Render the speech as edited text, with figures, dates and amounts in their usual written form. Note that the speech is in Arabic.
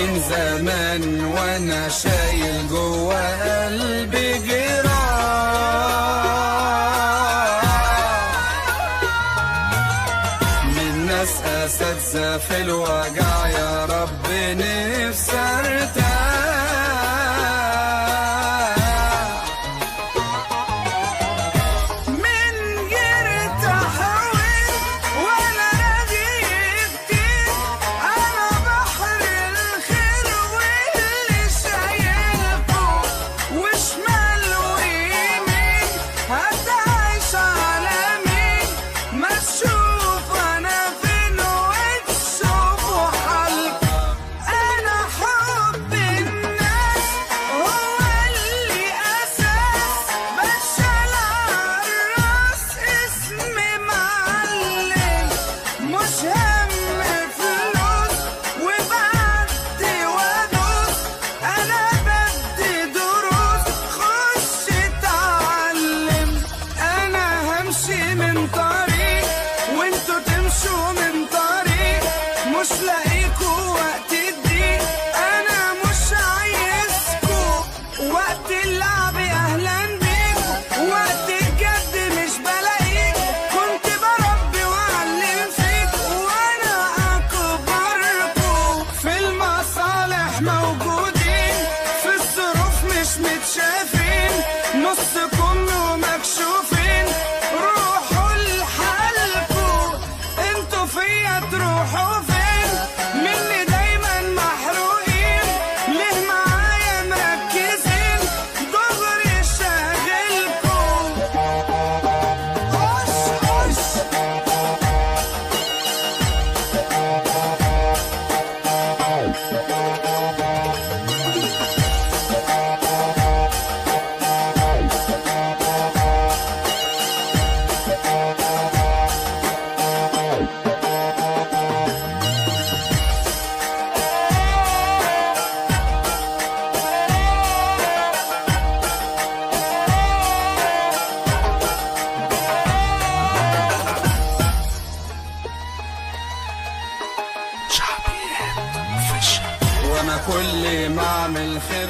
من زمان وانا شايل جوا قلبي جراح من ناس اساتذة في الوجع، يا رب نفسي ارتاح. من غير تحويل ولا رغيف كتير، انا بحر الخير واللي شايلكوا وشمال ويمين، هتعيش على مين؟ ما تشوف انا فين وتشوفوا حالكوا. انا حب الناس هو اللي اساس، بشال عالراس اسمي معلم، مش هم فلوس وبعدي وادوس، انا بدي دروس خش اتعلم. انا همشي من طريق وانتو تمشوا من طريق، مش لاقيكوا وقت الضيق، انا مش عايزكوا وقت اللعب اهلا بيكوا، وقت الجد مش بلاقيك، كنت بربي واعلم فيك وانا اكبركوا. في المصالح موجودين، في الظروف مش متشافين، نصكم ومكشوفين، روحوا لحالكوا. انتوا فيا تروحوا فين؟ مني دايما محروقين، ليه معايا مركزين؟ دغري شاغلكوا. خش خش شعبيه. وانا كل ما اعمل خير